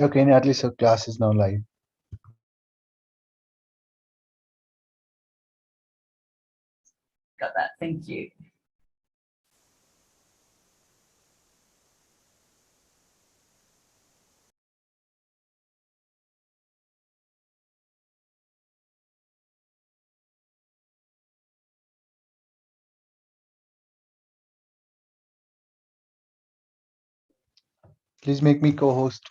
Okay, Natalie, so class is now live. Got that. Thank you. Please make me co-host.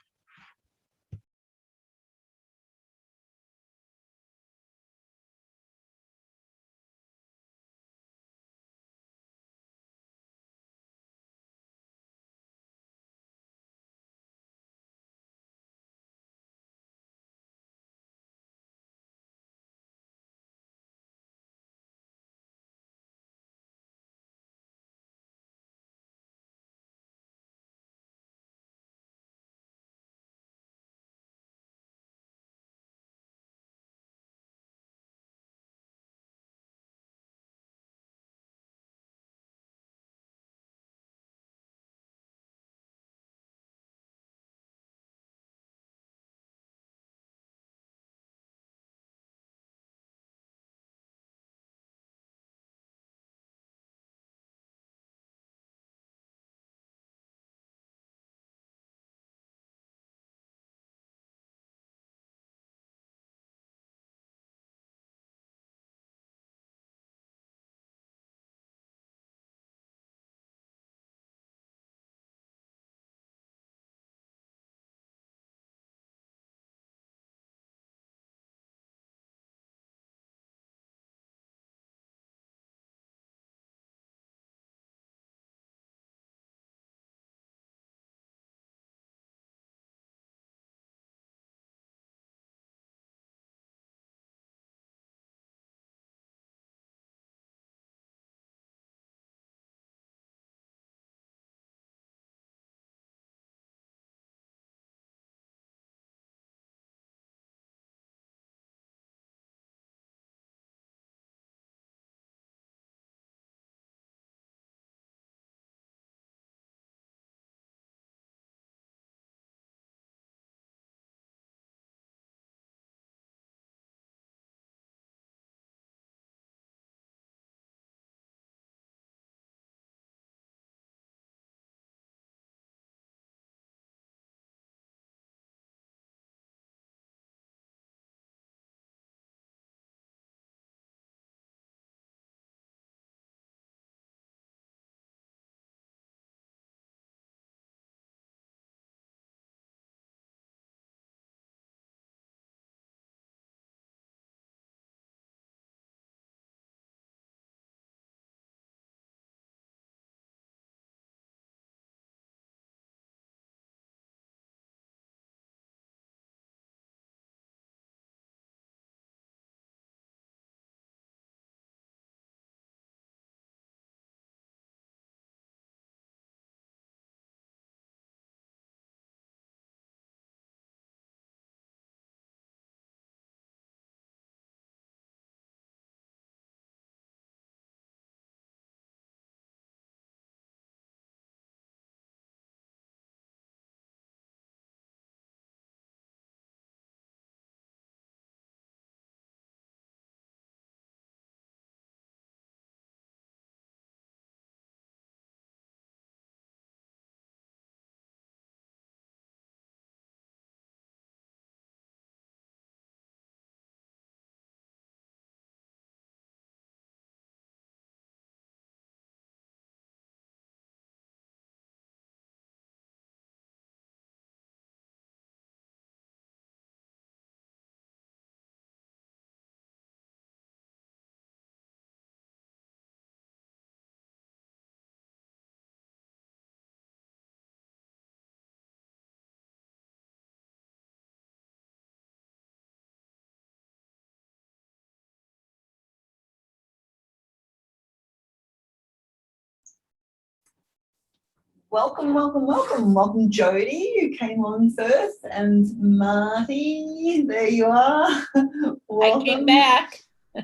Welcome, welcome, welcome. Welcome, Jodie, who came on first, and Marty, there you are. I came back.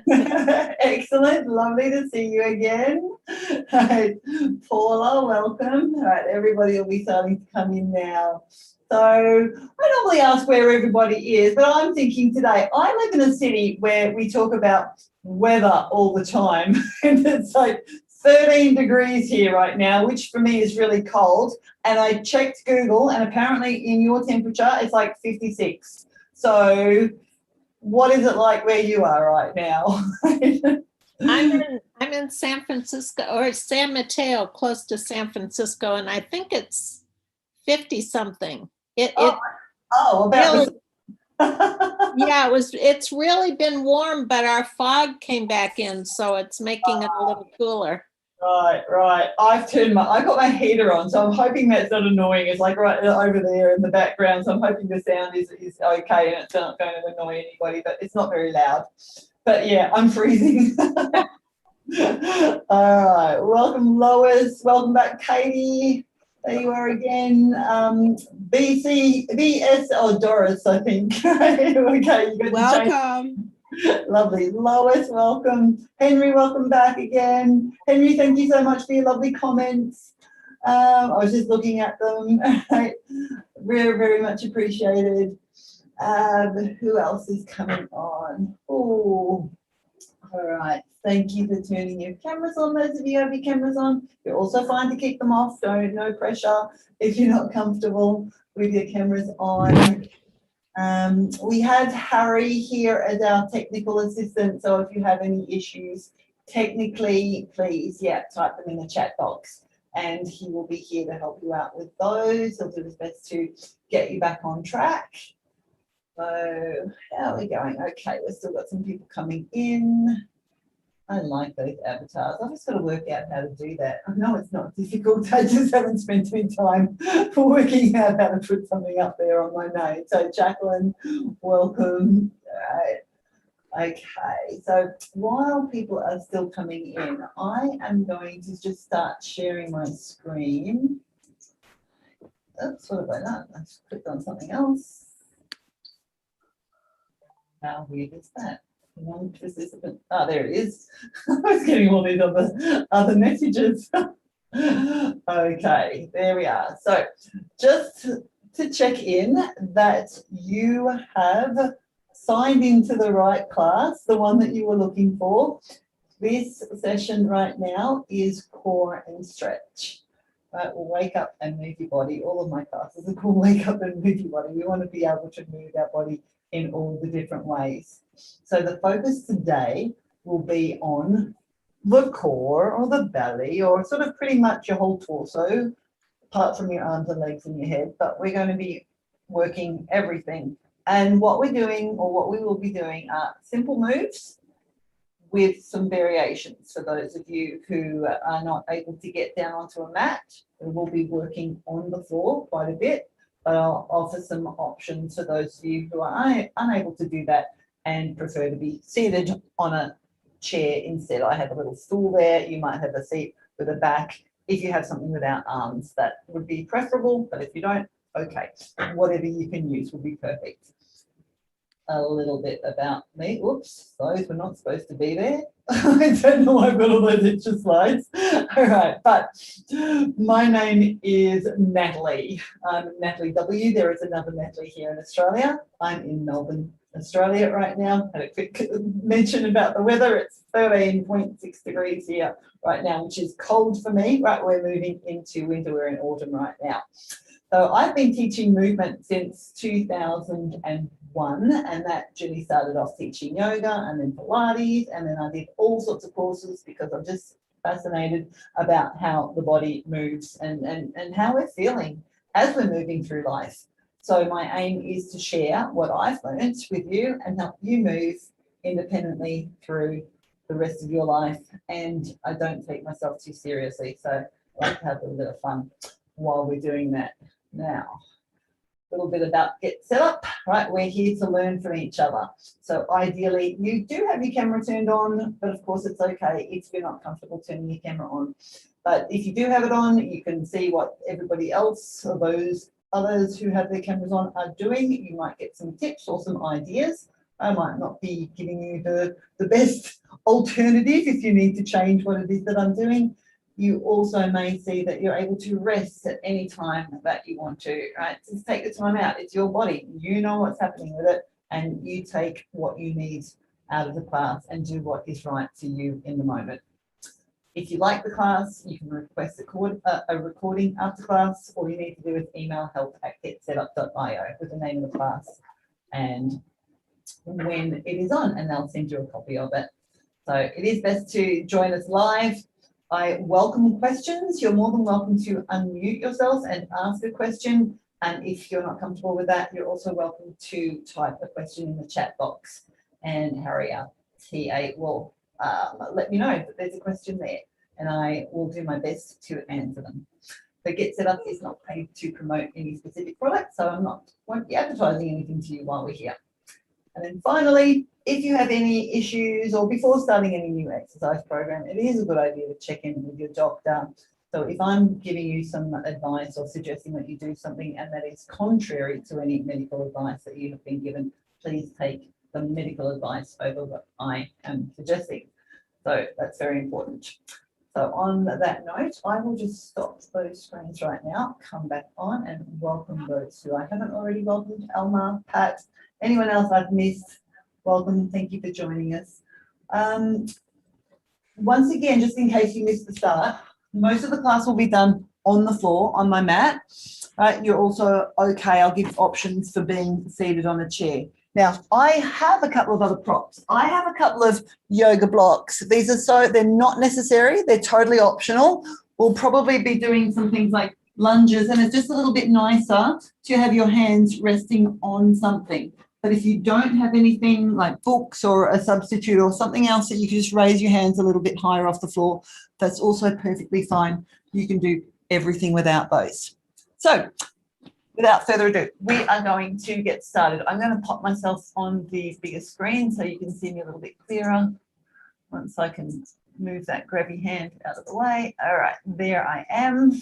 Excellent. Lovely to see you again. Right. Paula, welcome. All right, everybody will be starting to come in now. So I normally ask where everybody is, but I'm thinking today, I live in a city where we talk about weather all the time. And it's like 13 degrees here right now, which for me is really cold. And I checked Google, and apparently in your temperature, it's like 56. So what is it like where you are right now? I'm in San Francisco or San Mateo, close to San Francisco, and I think it's 50 something. About Really, the yeah, it's really been warm, but our fog came back in, so it's making it a little cooler. Right. I got my heater on, so I'm hoping that's not annoying. It's like right over there in the background, so I'm hoping the sound is okay and it's not going to annoy anybody, but it's not very loud. But yeah, I'm freezing. All right, welcome Lois, welcome back Katie. There you are again. Doris, I think. Okay, you got Welcome. Lovely. Lois, welcome. Henry, welcome back again. Henry, thank you so much for your lovely comments. I was just looking at them. Very, very much appreciated. Who else is coming on? Oh, all right. Thank you for turning your cameras on. Those of you who have your cameras on, you're also fine to keep them off. No pressure if you're not comfortable with your cameras on. We have Harry here as our technical assistant, so if you have any issues technically, please, type them in the chat box and he will be here to help you out with those. He'll do his best to get you back on track. So how are we going? Okay, we've still got some people coming in. I like those avatars. I've just got to work out how to do that. I know it's not difficult. I just haven't spent any time working out how to put something up there on my name. So Jacqueline, welcome. Okay, so while people are still coming in, I am going to just start sharing my screen. Oops, what have I done? I just clicked on something else. How weird is that? One participant. Oh, there it is. I was getting all these other messages. Okay, there we are. So just to check in that you have signed into the right class, the one that you were looking for. This session right now is core and stretch. Right, we'll wake up and move your body. All of my classes are called wake up and move your body. We want to be able to move our body in all the different ways. So the focus today will be on the core or the belly or sort of pretty much your whole torso, apart from your arms and legs and your head, but we're going to be working everything. And what we're doing or what we will be doing are simple moves with some variations. For those of you who are not able to get down onto a mat, we will be working on the floor quite a bit, but I'll offer some options for those of you who are unable to do that and prefer to be seated on a chair instead. I have a little stool there. You might have a seat with a back. If you have something without arms, that would be preferable, but if you don't, okay, whatever you can use will be perfect. A little bit about me. Oops, those were not supposed to be there. I don't know why I've got all those extra slides. All right, but my name is Natalie. I'm Natalie W. There is another Natalie here in Australia. I'm in Melbourne, Australia right now. Had a quick mention about the weather. It's 13.6 degrees here right now, which is cold for me. Right, we're moving into winter. We're in autumn right now. So I've been teaching movement since 2001, and that journey started off teaching yoga and then Pilates, and then I did all sorts of courses because I'm just fascinated about how the body moves and how we're feeling as we're moving through life. So my aim is to share what I've learned with you and help you move independently through the rest of your life. And I don't take myself too seriously, so I like to have a little bit of fun while we're doing that. Now, a little bit about get set up, right? We're here to learn from each other. So ideally, you do have your camera turned on, but of course it's okay if you're not comfortable turning your camera on. But if you do have it on, you can see what everybody else or those others who have their cameras on are doing. You might get some tips or some ideas. I might not be giving you the best alternative if you need to change what it is that I'm doing. You also may see that you're able to rest at any time that you want to, right? Just take the time out. It's your body. You know what's happening with it, and you take what you need out of the class and do what is right for you in the moment. If you like the class, you can request a recording after class. All you need to do is email help@getsetup.io with the name of the class and when it is on, and they'll send you a copy of it. So it is best to join us live. I welcome questions. You're more than welcome to unmute yourself and ask a question. And if you're not comfortable with that, you're also welcome to type a question in the chat box. And Harry, our TA, will let me know that there's a question there, and I will do my best to answer them. But Get Set Up is not paid to promote any specific product, so won't be advertising anything to you while we're here. And then finally, if you have any issues or before starting any new exercise program, it is a good idea to check in with your doctor. So if I'm giving you some advice or suggesting that you do something and that is contrary to any medical advice that you have been given, please take the medical advice over what I am suggesting. So that's very important. So on that note, I will just stop those screens right now, come back on and welcome those who I haven't already welcomed. Elma, Pat, anyone else I've missed, welcome. Thank you for joining us. Once again, just in case you missed the start, most of the class will be done on the floor, on my mat. You're also okay, I'll give options for being seated on a chair. Now, I have a couple of other props. I have a couple of yoga blocks. They're not necessary. They're totally optional. We'll probably be doing some things like lunges, and it's just a little bit nicer to have your hands resting on something. But if you don't have anything like books or a substitute or something else that you can just raise your hands a little bit higher off the floor, that's also perfectly fine. You can do everything without those. So without further ado, we are going to get started. I'm going to pop myself on the bigger screen so you can see me a little bit clearer. Once I can move that grabby hand out of the way. All right, there I am.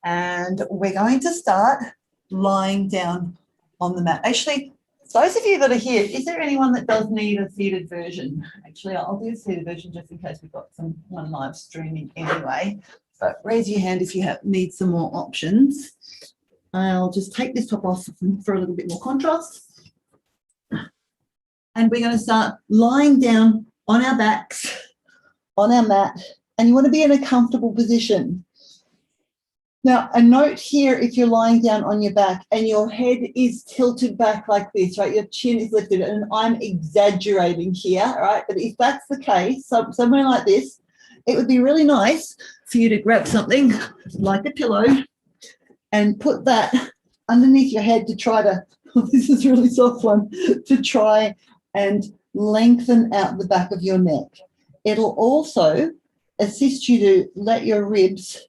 And we're going to start lying down on the mat. Actually, those of you that are here, is there anyone that does need a seated version? Actually, I'll do a seated version just in case we've got someone live streaming anyway. But raise your hand if you need some more options. I'll just take this top off for a little bit more contrast. And we're going to start lying down on our backs, on our mat, and you want to be in a comfortable position. Now, a note here, if you're lying down on your back and your head is tilted back like this, right, your chin is lifted, and I'm exaggerating here, right, but if that's the case, somewhere like this, it would be really nice for you to grab something like a pillow and put that underneath your head to try to, this is a really soft one, to try and lengthen out the back of your neck. It'll also assist you to let your ribs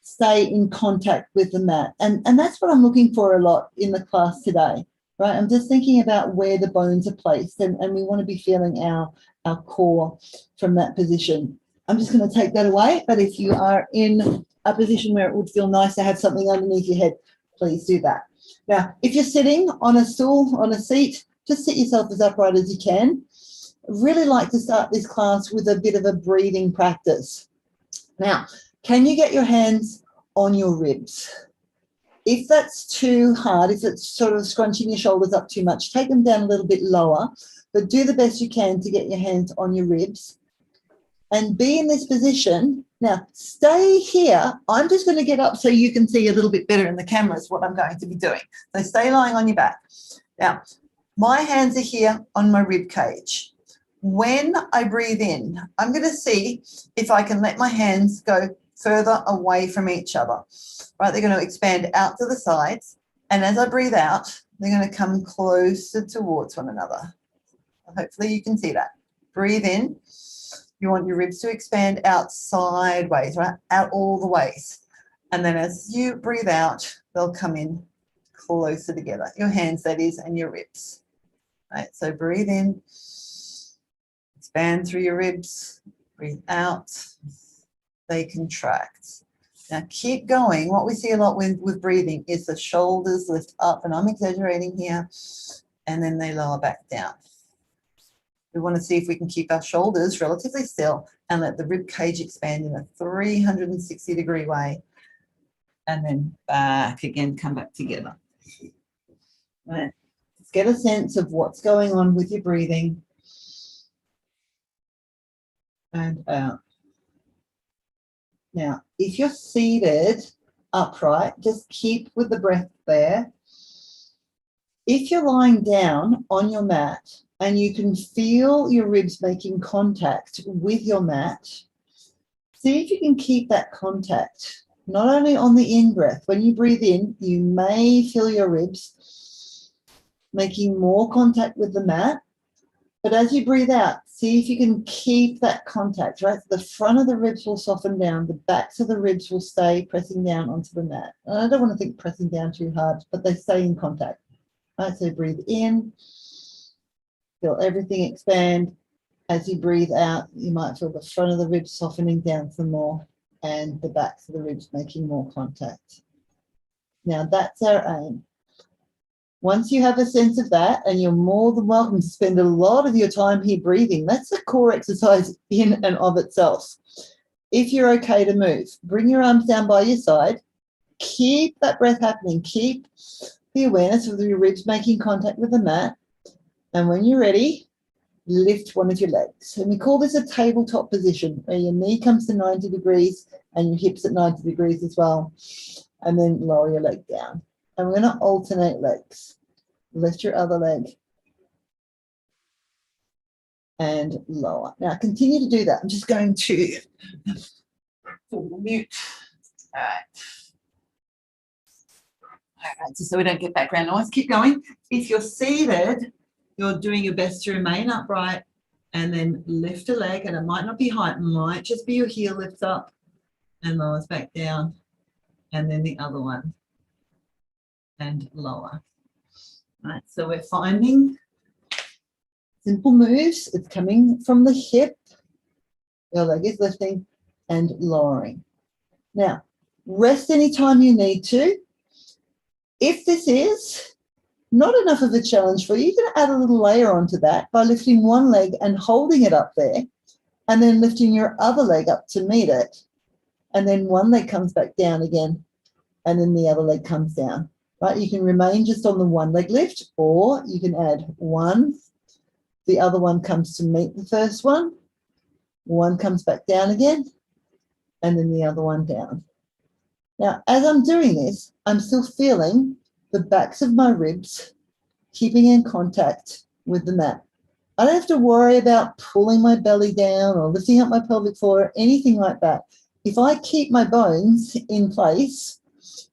stay in contact with the mat. And that's what I'm looking for a lot in the class today, right? I'm just thinking about where the bones are placed, and we want to be feeling our core from that position. I'm just going to take that away, but if you are in a position where it would feel nice to have something underneath your head, please do that. Now, if you're sitting on a stool, on a seat, just sit yourself as upright as you can. I really like to start this class with a bit of a breathing practice. Now, can you get your hands on your ribs? If that's too hard, if it's sort of scrunching your shoulders up too much, take them down a little bit lower, but do the best you can to get your hands on your ribs and be in this position. Now, stay here. I'm just going to get up so you can see a little bit better in the camera is what I'm going to be doing. So stay lying on your back. Now, my hands are here on my rib cage. When I breathe in, I'm going to see if I can let my hands go further away from each other. Right, they're going to expand out to the sides, and as I breathe out, they're going to come closer towards one another. Hopefully you can see that. Breathe in. You want your ribs to expand out sideways, right, out all the ways. And then as you breathe out, they'll come in closer together. Your hands, that is, and your ribs. Right, so breathe in. Expand through your ribs. Breathe out. They contract. Now keep going. What we see a lot with breathing is the shoulders lift up, and I'm exaggerating here, and then they lower back down. We want to see if we can keep our shoulders relatively still and let the rib cage expand in a 360-degree way. And then back again, come back together. Right. Let's get a sense of what's going on with your breathing. And out. Now, if you're seated upright, just keep with the breath there. If you're lying down on your mat and you can feel your ribs making contact with your mat, see if you can keep that contact, not only on the in-breath. When you breathe in, you may feel your ribs making more contact with the mat, but as you breathe out, see if you can keep that contact, right? The front of the ribs will soften down, the backs of the ribs will stay pressing down onto the mat. And I don't want to think pressing down too hard, but they stay in contact. Right, so breathe in, feel everything expand. As you breathe out, you might feel the front of the ribs softening down some more and the backs of the ribs making more contact. Now that's our aim. Once you have a sense of that, and you're more than welcome to spend a lot of your time here breathing, that's a core exercise in and of itself. If you're okay to move, bring your arms down by your side, keep that breath happening, keep the awareness of your ribs making contact with the mat, and when you're ready, lift one of your legs. And we call this a tabletop position, where your knee comes to 90 degrees and your hips at 90 degrees as well, and then lower your leg down. And we're going to alternate legs. Lift your other leg and lower. Now continue to do that. I'm just going to mute. All right. All right, so we don't get background noise. Keep going. If you're seated, you're doing your best to remain upright and then lift a leg, and it might not be high, it might just be your heel lifts up and lowers back down, and then the other one and lower. All right, so we're finding simple moves. It's coming from the hip. Your leg is lifting and lowering. Now, rest anytime you need to. If this is not enough of a challenge for you, you can add a little layer onto that by lifting one leg and holding it up there, and then lifting your other leg up to meet it. And then one leg comes back down again, and then the other leg comes down. Right? You can remain just on the one leg lift, or you can add one, the other one comes to meet the first one comes back down again, and then the other one down. Now, as I'm doing this, I'm still feeling the backs of my ribs keeping in contact with the mat. I don't have to worry about pulling my belly down or lifting up my pelvic floor or anything like that. If I keep my bones in place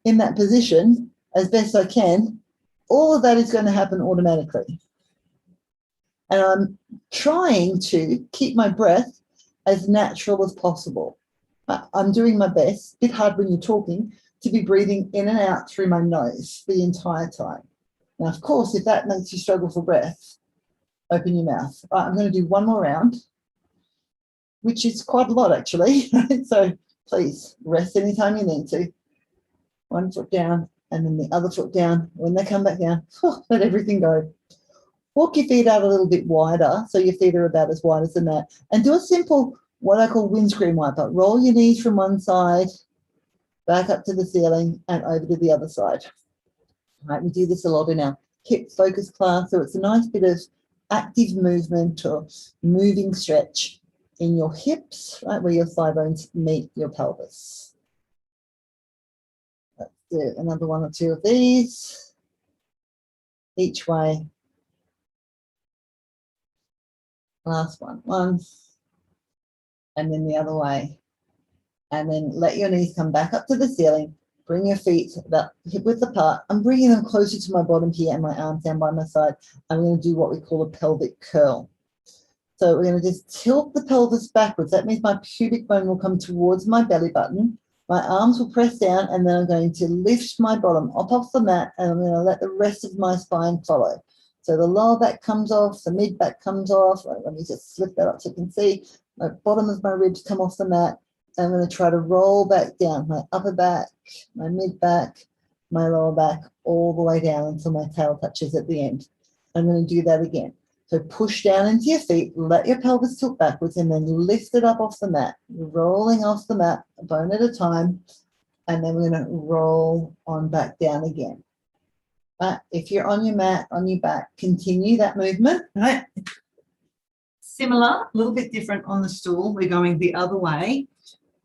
in that position as best I can, all of that is going to happen automatically. And I'm trying to keep my breath as natural as possible. I'm doing my best, a bit hard when you're talking, to be breathing in and out through my nose the entire time. Now, of course, if that makes you struggle for breath, open your mouth. All right, I'm going to do one more round, which is quite a lot, actually. So please rest anytime you need to. One foot down and then the other foot down. When they come back down, let everything go. Walk your feet out a little bit wider, so your feet are about as wide as the mat. And do a simple, what I call windscreen wiper. Roll your knees from one side, back up to the ceiling, and over to the other side. All right, we do this a lot in our hip focus class, so it's a nice bit of active movement or moving stretch in your hips, right, where your thigh bones meet your pelvis. Let's do another one or two of these, each way. Last one, and then the other way. And then let your knees come back up to the ceiling. Bring your feet about hip width apart. I'm bringing them closer to my bottom here and my arms down by my side. I'm going to do what we call a pelvic curl. So we're going to just tilt the pelvis backwards. That means my pubic bone will come towards my belly button. My arms will press down, and then I'm going to lift my bottom up off the mat, and I'm going to let the rest of my spine follow. So the lower back comes off, the mid back comes off. Right, let me just slip that up so you can see. My bottom of my ribs come off the mat. I'm going to try to roll back down, my upper back, my mid back, my lower back, all the way down until my tail touches at the end. I'm going to do that again. So push down into your feet, let your pelvis tilt backwards, and then lift it up off the mat. You're rolling off the mat, a bone at a time, and then we're going to roll on back down again. If you're on your mat, on your back, continue that movement. Right? Similar, a little bit different on the stool. We're going the other way.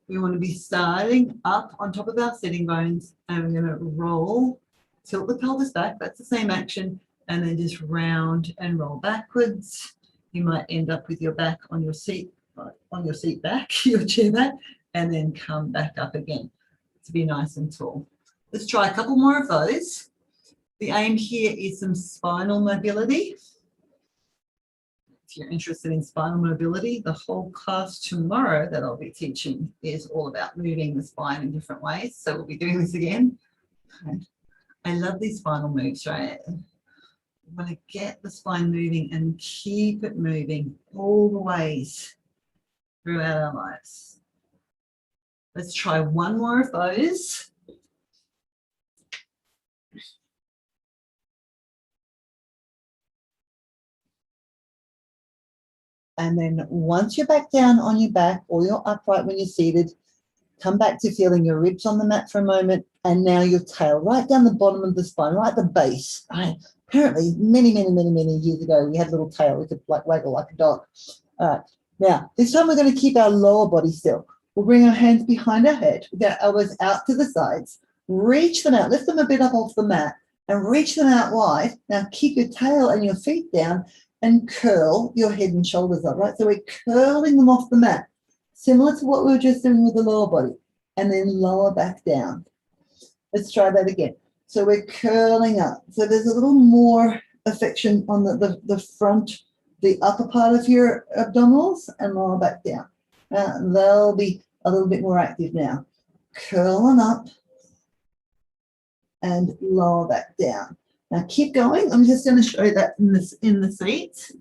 We want to be starting up on top of our sitting bones, and we're going to roll, tilt the pelvis back. That's the same action. And then just round and roll backwards. You might end up with your back on your seat back, your chair back, and then come back up again to be nice and tall. Let's try a couple more of those. The aim here is some spinal mobility. If you're interested in spinal mobility, the whole class tomorrow that I'll be teaching is all about moving the spine in different ways. So we'll be doing this again. I love these spinal moves, right? We want to get the spine moving and keep it moving all the ways throughout our lives. Let's try one more of those. And then once you're back down on your back or you're upright when you're seated, come back to feeling your ribs on the mat for a moment, and now your tail right down the bottom of the spine, right at the base. Right? Apparently, many years ago, we had a little tail. We could like waggle like a dog. All right. Now, this time we're going to keep our lower body still. We'll bring our hands behind our head with our elbows out to the sides. Reach them out. Lift them a bit up off the mat and reach them out wide. Now, keep your tail and your feet down and curl your head and shoulders up, right? So we're curling them off the mat, similar to what we were just doing with the lower body, and then lower back down. Let's try that again. So we're curling up. So there's a little more affection on the front, the upper part of your abdominals, and lower back down. They'll be a little bit more active now. Curling up and lower back down. Now keep going. I'm just going to show that in the seat.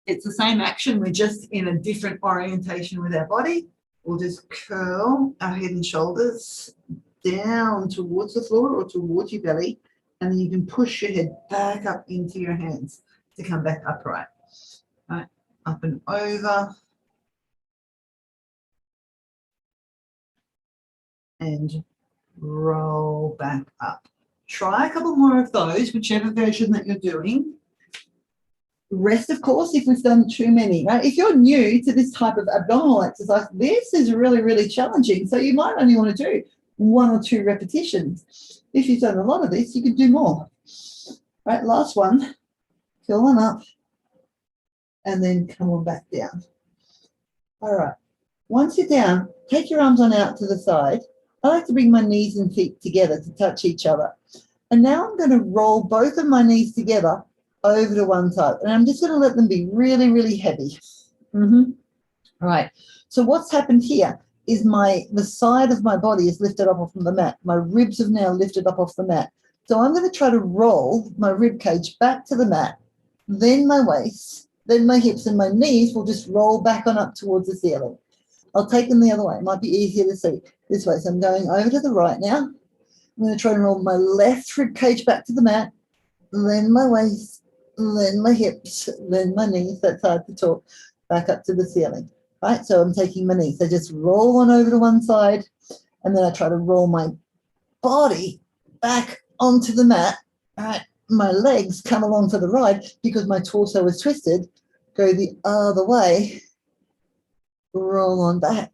It's the same action. We're just in a different orientation with our body. We'll just curl our head and shoulders down towards the floor or towards your belly, and then you can push your head back up into your hands to come back upright. Right, up and over. And roll back up. Try a couple more of those, whichever version that you're doing. Rest, of course, if we've done too many, right? If you're new to this type of abdominal exercise, this is really challenging. So you might only want to do 1 or 2 repetitions. If you've done a lot of this, you could do more. Right, last one. Fill on up and then come on back down. All right. Once you're down, take your arms on out to the side. I like to bring my knees and feet together to touch each other. And now I'm going to roll both of my knees together over to one side. And I'm just going to let them be really heavy. All right. So what's happened here is the side of my body is lifted up off the mat. My ribs have now lifted up off the mat. So I'm going to try to roll my rib cage back to the mat, then my waist, then my hips, and my knees will just roll back on up towards the ceiling. I'll take them the other way. It might be easier to see this way. So I'm going over to the right now. I'm going to try and roll my left rib cage back to the mat, then my waist, then my hips, then my knees. That's hard to talk. Back up to the ceiling. Right? So I'm taking my knees. So just roll on over to one side, and then I try to roll my body back onto the mat. Right? My legs come along for the ride because my torso is twisted. Go the other way. Roll on back.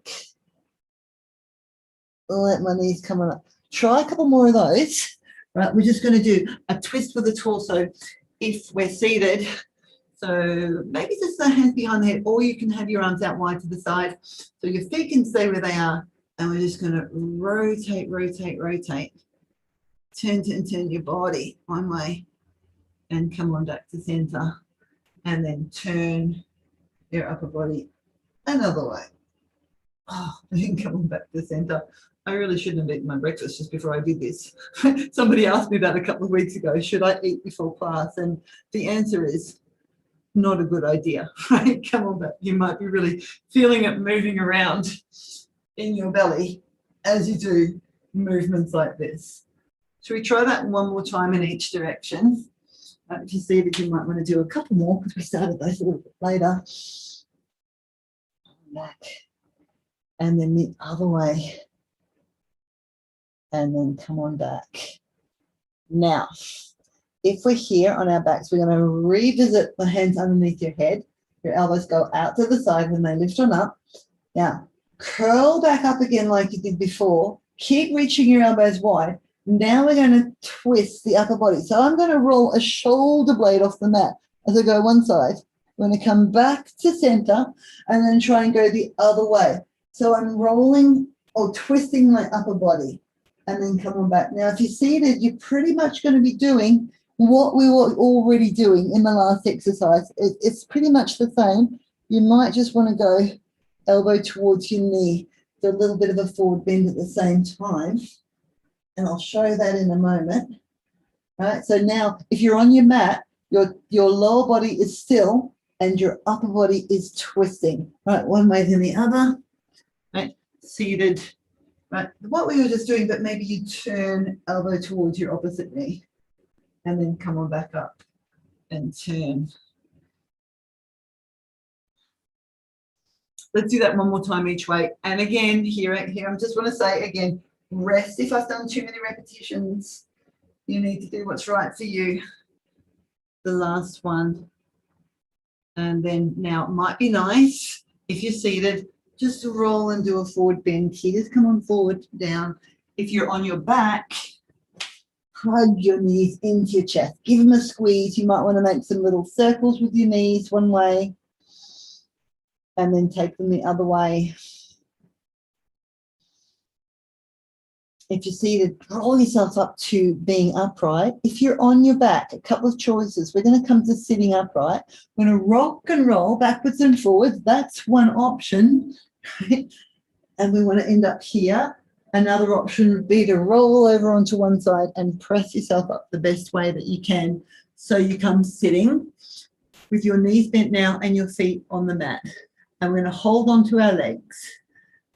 Let my knees come on up. Try a couple more of those. Right, we're just going to do a twist with the torso if we're seated. So maybe just the hands behind the head, or you can have your arms out wide to the side so your feet can stay where they are. And we're just going to rotate. Turn your body one way and come on back to center. And then turn your upper body another way. Oh, and then come on back to center. I really shouldn't have eaten my breakfast just before I did this. Somebody asked me that a couple of weeks ago, should I eat before class? And the answer is not a good idea, right? Come on back. You might be really feeling it moving around in your belly as you do movements like this. Should we try that one more time in each direction? If you're seated, you might want to do a couple more because we started those a little bit later. Back. And then the other way. And then come on back. Now, if we're here on our backs, we're going to revisit the hands underneath your head. Your elbows go out to the side when they lift on up. Now, curl back up again like you did before. Keep reaching your elbows wide. Now we're going to twist the upper body. So I'm going to roll a shoulder blade off the mat as I go one side. I'm going to come back to center and then try and go the other way. So I'm rolling or twisting my upper body and then come on back. Now, if you're seated, you're pretty much going to be doing what we were already doing in the last exercise. It's pretty much the same. You might just want to go elbow towards your knee, do a little bit of a forward bend at the same time. And I'll show that in a moment. All right, so now if you're on your mat, your lower body is still and your upper body is twisting. Right, one way then the other. Right, seated. Right, what we were just doing, but maybe you turn elbow towards your opposite knee and then come on back up and turn. Let's do that one more time each way. And again, here, I just want to say again, rest if I've done too many repetitions. You need to do what's right for you. The last one. And then now it might be nice if you're seated, just to roll and do a forward bend here. Just come on forward, down. If you're on your back, hug your knees into your chest. Give them a squeeze. You might want to make some little circles with your knees one way and then take them the other way. If you're seated, roll yourself up to being upright. If you're on your back, a couple of choices. We're going to come to sitting upright. We're going to rock and roll backwards and forwards. That's one option. And we want to end up here. Another option would be to roll over onto one side and press yourself up the best way that you can. So you come sitting with your knees bent now and your feet on the mat. And we're going to hold on to our legs.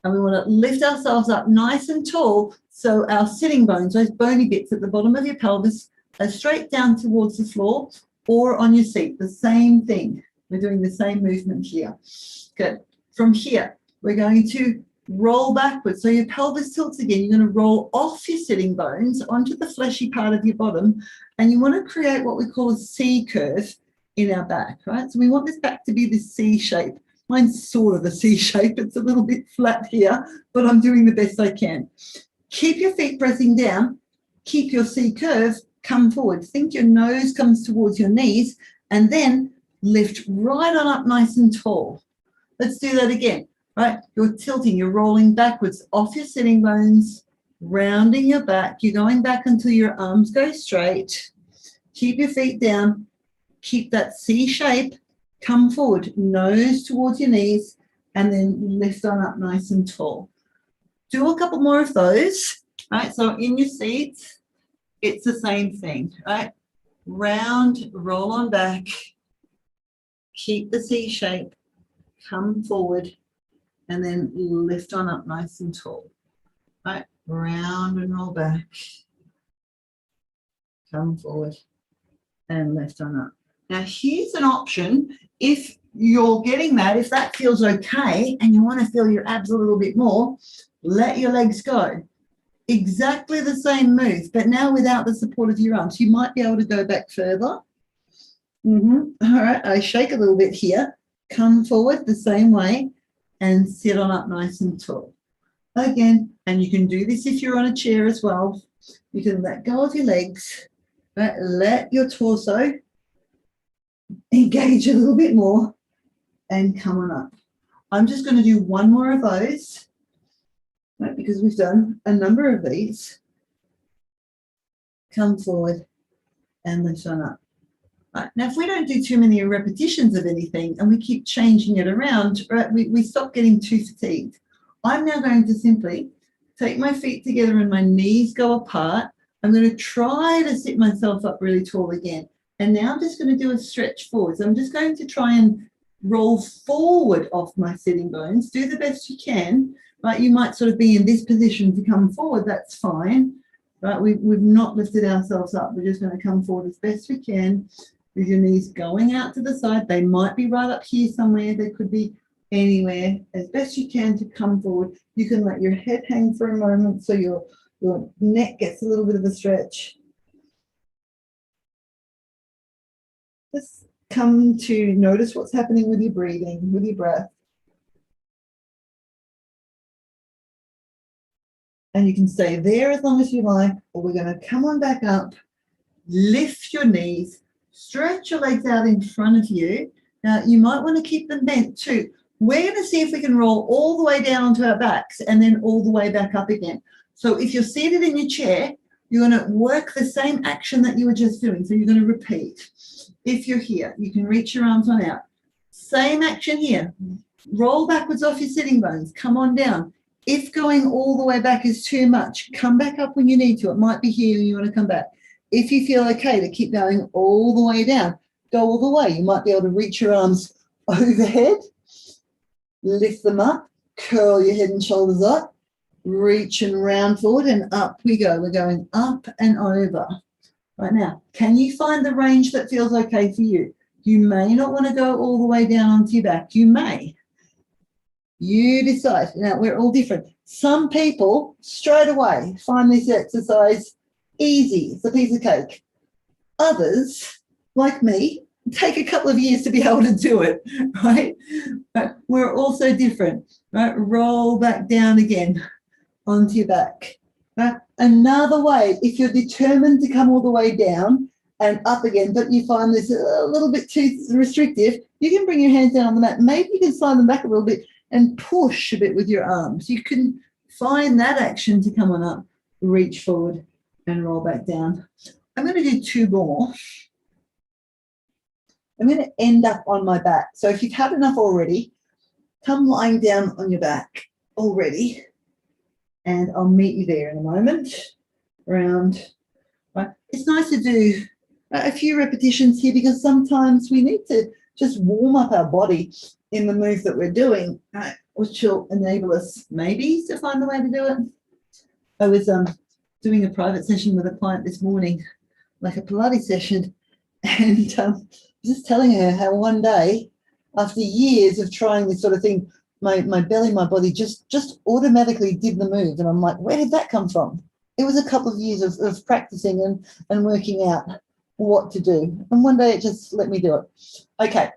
And we want to lift ourselves up nice and tall so our sitting bones, those bony bits at the bottom of your pelvis, are straight down towards the floor or on your seat. The same thing. We're doing the same movement here. Good. From here, we're going to roll backwards. So your pelvis tilts again. You're going to roll off your sitting bones onto the fleshy part of your bottom. And you want to create what we call a C curve in our back, right? So we want this back to be this C shape. Mine's sort of a C shape. It's a little bit flat here, but I'm doing the best I can. Keep your feet pressing down. Keep your C curve. Come forward. Think your nose comes towards your knees and then lift right on up nice and tall. Let's do that again, right? You're tilting. You're rolling backwards off your sitting bones, rounding your back. You're going back until your arms go straight. Keep your feet down. Keep that C shape. Come forward, nose towards your knees, and then lift on up nice and tall. Do a couple more of those, right? So in your seat, it's the same thing, right? Round, roll on back, keep the C shape, come forward, and then lift on up nice and tall, right? Round and roll back, come forward, and lift on up. Now, here's an option. If you're getting that, if that feels okay and you want to feel your abs a little bit more, let your legs go. Exactly the same move, but now without the support of your arms. You might be able to go back further. All right, I shake a little bit here. Come forward the same way and sit on up nice and tall. Again, and you can do this if you're on a chair as well. You can let go of your legs, right? Let your torso engage a little bit more and come on up. I'm just going to do one more of those, right, because we've done a number of these. Come forward and lift on up. Right. Now, if we don't do too many repetitions of anything and we keep changing it around, right, we stop getting too fatigued. I'm now going to simply take my feet together and my knees go apart. I'm going to try to sit myself up really tall again. And now I'm just going to do a stretch forward. So I'm just going to try and roll forward off my sitting bones. Do the best you can, right? You might sort of be in this position to come forward. That's fine, right? We've not lifted ourselves up. We're just going to come forward as best we can with your knees going out to the side. They might be right up here somewhere. They could be anywhere. As best you can to come forward. You can let your head hang for a moment so your neck gets a little bit of a stretch. Just come to notice what's happening with your breathing, with your breath. And you can stay there as long as you like, or we're going to come on back up, lift your knees, stretch your legs out in front of you. Now, you might want to keep them bent too. We're going to see if we can roll all the way down onto our backs and then all the way back up again. So if you're seated in your chair, you're going to work the same action that you were just doing. So you're going to repeat. If you're here, you can reach your arms on out. Same action here. Roll backwards off your sitting bones. Come on down. If going all the way back is too much, come back up when you need to. It might be here and you want to come back. If you feel okay to keep going all the way down, go all the way. You might be able to reach your arms overhead, lift them up, curl your head and shoulders up, reach and round forward, and up we go. We're going up and over. Right now, can you find the range that feels okay for you? You may not want to go all the way down onto your back. You may. You decide. Now, we're all different. Some people straight away find this exercise easy. It's a piece of cake. Others, like me, take a couple of years to be able to do it, right? But we're also different, right? Roll back down again onto your back. Right? Another way, if you're determined to come all the way down and up again, but you find this a little bit too restrictive, you can bring your hands down on the mat. Maybe you can slide them back a little bit and push a bit with your arms. You can find that action to come on up, reach forward and roll back down. I'm going to do two more. I'm going to end up on my back. So if you've had enough already, come lying down on your back already. And I'll meet you there in a moment. Round. Right. It's nice to do a few repetitions here because sometimes we need to just warm up our body in the move that we're doing, right, which will enable us maybe to find the way to do it. I was doing a private session with a client this morning, like a Pilates session, and just telling her how one day, after years of trying this sort of thing, my belly, my body just automatically did the move. And I'm like, where did that come from? It was a couple of years of practicing and working out what to do. And one day it just let me do it. Okay.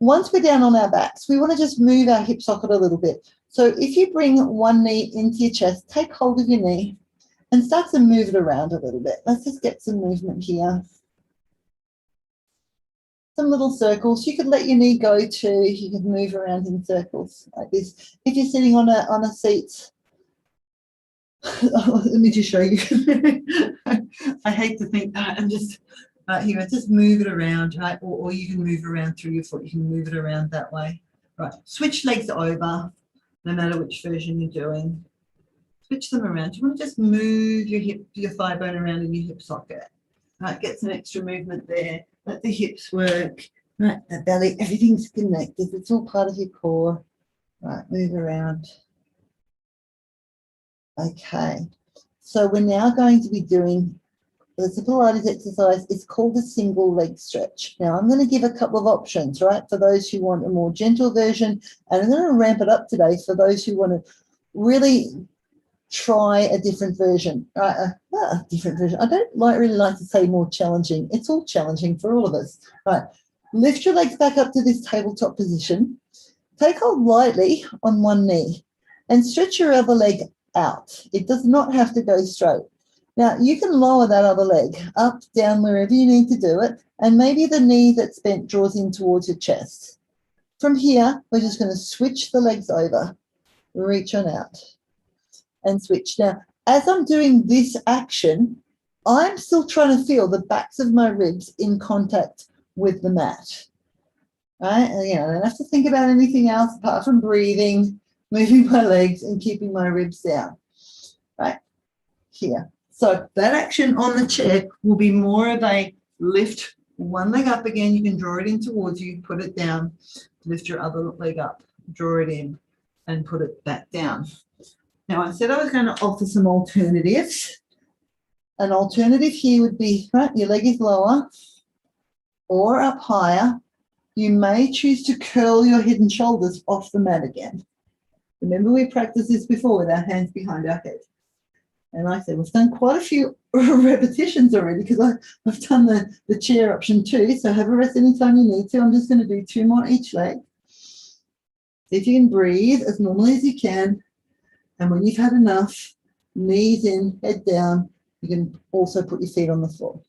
Once we're down on our backs, we want to just move our hip socket a little bit. So if you bring one knee into your chest, take hold of your knee and start to move it around a little bit. Let's just get some movement here. Some little circles. You could let your knee go too. You could move around in circles like this. If you're sitting on a seat, let me just show you. I hate to think that. And just here, just move it around, right? Or you can move around through your foot. You can move it around that way. Right. Switch legs over, no matter which version you're doing. Switch them around. You want to just move your thigh bone around in your hip socket. Right. Get some extra movement there. Let the hips work. Right. The belly, everything's connected. It's all part of your core. Right. Move around. Okay. So we're now going to be doing it's a Pilates exercise. It's called a single leg stretch. Now, I'm going to give a couple of options, right, for those who want a more gentle version, and I'm going to ramp it up today for those who want to really try a different version, right? A different version. I don't really like to say more challenging. It's all challenging for all of us. Right. Lift your legs back up to this tabletop position. Take hold lightly on one knee and stretch your other leg out. It does not have to go straight. Now, you can lower that other leg up, down, wherever you need to do it, and maybe the knee that's bent draws in towards your chest. From here, we're just going to switch the legs over, reach on out, and switch. Now, as I'm doing this action, I'm still trying to feel the backs of my ribs in contact with the mat. Right? And, I don't have to think about anything else apart from breathing, moving my legs, and keeping my ribs down. Right? Here. So that action on the chair will be more of a lift one leg up again. You can draw it in towards you, put it down, lift your other leg up, draw it in, and put it back down. Now, I said I was going to offer some alternatives. An alternative here would be, right, your leg is lower or up higher. You may choose to curl your head and shoulders off the mat again. Remember, we practiced this before with our hands behind our head. And like I said, we've done quite a few repetitions already because I've done the chair option too. So have a rest anytime you need to. I'm just going to do 2 more each leg. See if you can breathe as normally as you can. And when you've had enough, knees in, head down, you can also put your feet on the floor.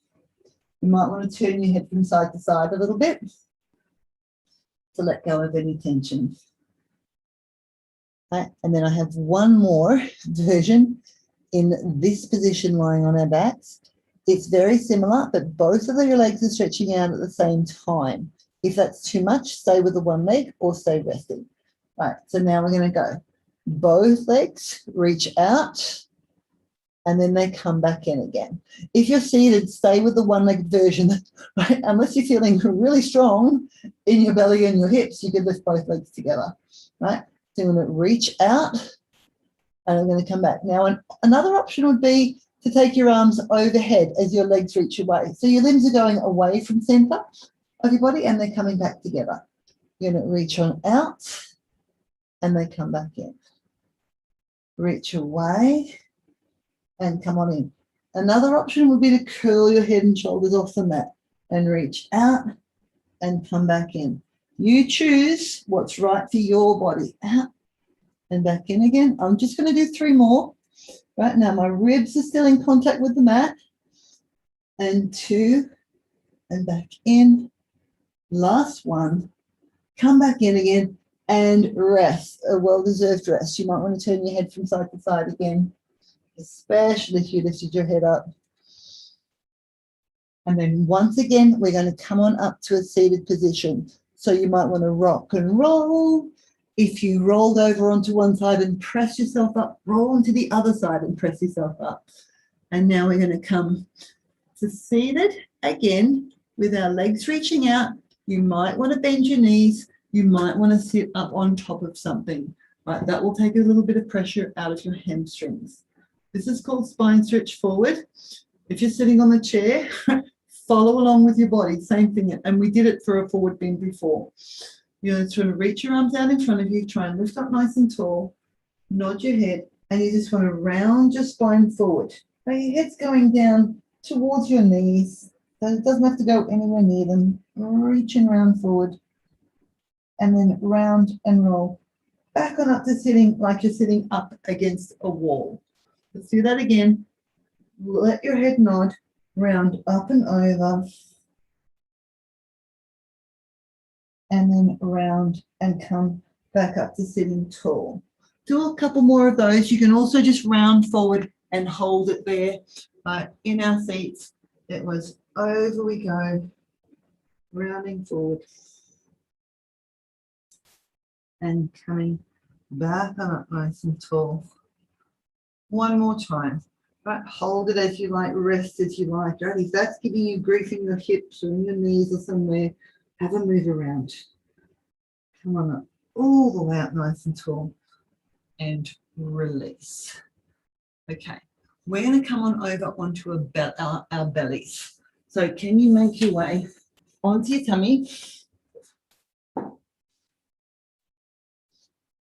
You might want to turn your head from side to side a little bit to let go of any tension. Right. And then I have one more version in this position lying on our backs. It's very similar, but both of your legs are stretching out at the same time. If that's too much, stay with the one leg or stay resting. Right, so now we're going to go. Both legs reach out and then they come back in again. If you're seated, stay with the one-legged version, right? Unless you're feeling really strong in your belly and your hips, you can lift both legs together, right? So I'm going to reach out and I'm going to come back. Now, another option would be to take your arms overhead as your legs reach away. So your limbs are going away from center of your body and they're coming back together. You're going to reach on out and they come back in. Reach away and come on in. Another option would be to curl your head and shoulders off the mat and reach out and come back in. You choose what's right for your body. Out and back in again. I'm just going to do 3 more. Right now, my ribs are still in contact with the mat. And 2 and back in. Last one. Come back in again and rest. A well-deserved rest. You might want to turn your head from side to side again, especially if you lifted your head up. And then once again, we're going to come on up to a seated position. So you might want to rock and roll. If you rolled over onto one side and press yourself up, roll onto the other side and press yourself up. And now we're going to come to seated again with our legs reaching out. You might want to bend your knees. You might want to sit up on top of something. Right, that will take a little bit of pressure out of your hamstrings. This is called spine stretch forward. If you're sitting on the chair, follow along with your body, same thing. And we did it for a forward bend before. You're going to reach your arms out in front of you, try and lift up nice and tall, nod your head, and you just want to round your spine forward. Now your head's going down towards your knees, so it doesn't have to go anywhere near them. Reach and round forward, and then round and roll back on up to sitting like you're sitting up against a wall. Let's do that again. Let your head nod, round up and over, and then round and come back up to sitting tall. Do a couple more of those. You can also just round forward and hold it there. In our seats, it was over we go, rounding forward and coming back on up nice and tall. One more time. Right, hold it as you like, rest as you like. Right, if that's giving you grief in your hips or in your knees or somewhere, have a move around. Come on up, all the way up nice and tall, and release. Okay, we're going to come on over onto our bellies. So can you make your way onto your tummy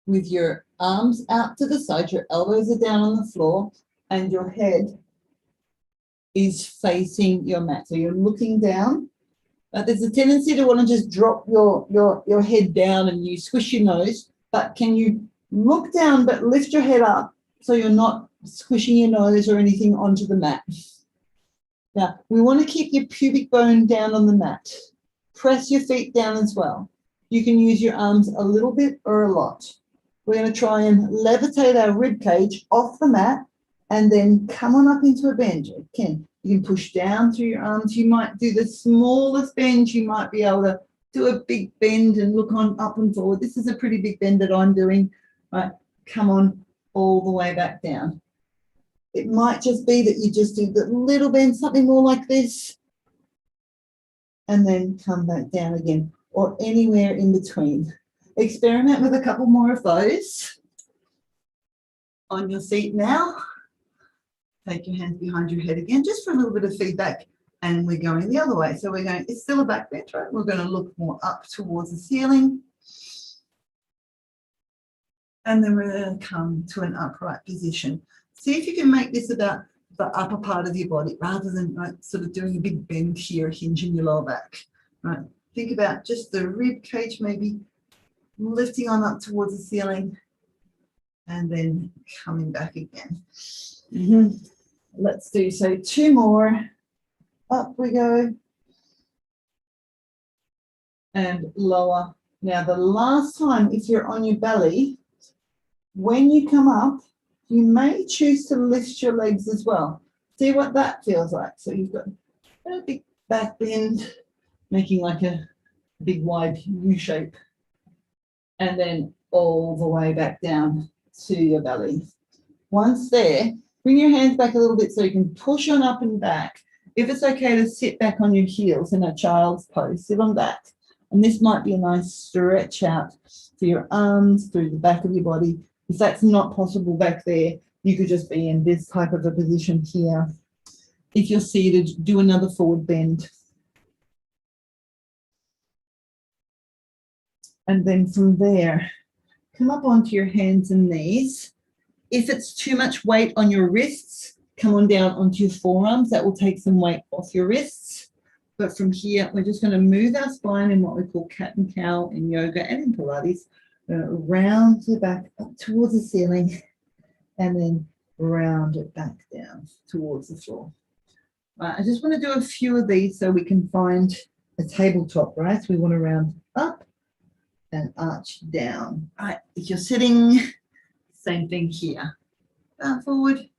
with your arms out to the side, your elbows are down on the floor, and your head is facing your mat. So you're looking down. There's a tendency to want to just drop your head down and you squish your nose. But can you look down but lift your head up so you're not squishing your nose or anything onto the mat? Now, we want to keep your pubic bone down on the mat. Press your feet down as well. You can use your arms a little bit or a lot. We're going to try and levitate our rib cage off the mat and then come on up into a bend. You can push down through your arms. You might do the smallest bend. You might be able to do a big bend and look on up and forward. This is a pretty big bend that I'm doing. Right, come on all the way back down. It might just be that you just do the little bend, something more like this, and then come back down again, or anywhere in between. Experiment with a couple more of those. On your seat now. Take your hands behind your head again, just for a little bit of feedback. And we're going the other way. So we're going, it's still a back bend, right? We're going to look more up towards the ceiling. And then we're going to come to an upright position. See if you can make this about the upper part of your body rather than like sort of doing a big bend here, hinging your lower back. Right? Think about just the rib cage maybe lifting on up towards the ceiling and then coming back again. Let's do so 2 more. Up we go. And lower. Now the last time, if you're on your belly, when you come up, you may choose to lift your legs as well. See what that feels like. So you've got a big back bend, making like a big wide U shape. And then all the way back down to your belly. Once there, bring your hands back a little bit so you can push on up and back. If it's okay to sit back on your heels in a child's pose, sit on back. And this might be a nice stretch out for your arms, through the back of your body. If that's not possible back there, you could just be in this type of a position here. If you're seated, do another forward bend. And then from there, come up onto your hands and knees. If it's too much weight on your wrists, come on down onto your forearms. That will take some weight off your wrists. But from here, we're just going to move our spine in what we call cat and cow in yoga and in Pilates. Round the back up towards the ceiling and then round it back down towards the floor. I just want to do a few of these so we can find a tabletop, right? So we want to round up and arch down. All right, if you're sitting, same thing here. Forward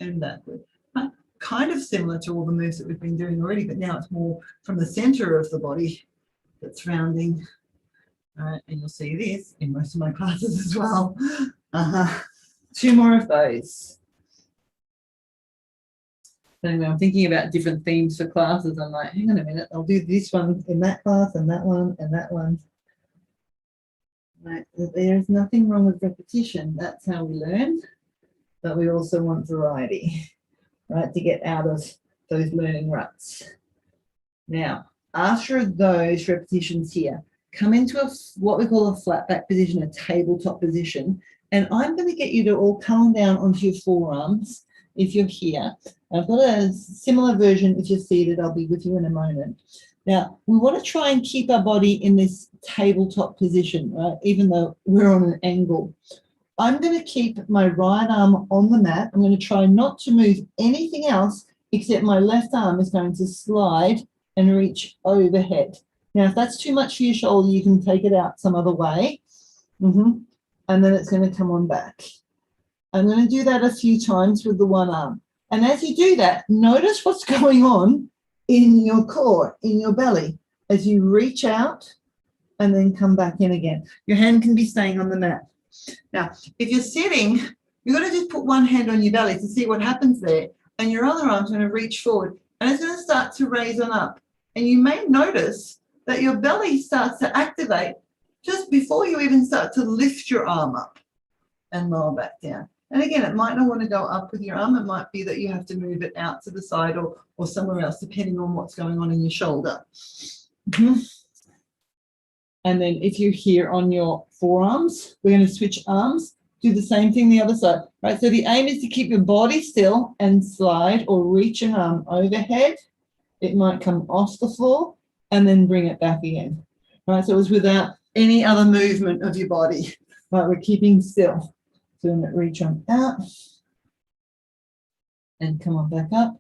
and backward. Right. Kind of similar to all the moves that we've been doing already, but now it's more from the center of the body that's rounding. All right, and you'll see this in most of my classes as well. 2 more of those. Then when I'm thinking about different themes for classes, I'm like, hang on a minute, I'll do this one in that class and that one and that one. Right, there's nothing wrong with repetition. That's how we learn, but we also want variety, right, to get out of those learning ruts. Now, after those repetitions here, come into what we call a flat back position, a tabletop position, and I'm going to get you to all come down onto your forearms if you're here. I've got a similar version if you're seated. I'll be with you in a moment. Now, we want to try and keep our body in this tabletop position, right, even though we're on an angle. I'm going to keep my right arm on the mat. I'm going to try not to move anything else except my left arm is going to slide and reach overhead. Now, if that's too much for your shoulder, you can take it out some other way. And then it's going to come on back. I'm going to do that a few times with the one arm. And as you do that, notice what's going on in your core, in your belly, as you reach out and then come back in again. Your hand can be staying on the mat. Now, if you're sitting, you've got to just put one hand on your belly to see what happens there. And your other arm's going to reach forward. And it's going to start to raise on up. And you may notice that your belly starts to activate just before you even start to lift your arm up and lower back down. And again, it might not want to go up with your arm. It might be that you have to move it out to the side or somewhere else, depending on what's going on in your shoulder. And then if you're here on your forearms, we're going to switch arms, do the same thing the other side, right? So the aim is to keep your body still and slide or reach an arm overhead. It might come off the floor and then bring it back again, right? So it's without any other movement of your body, right? We're keeping still. So then reach on out and come on back up.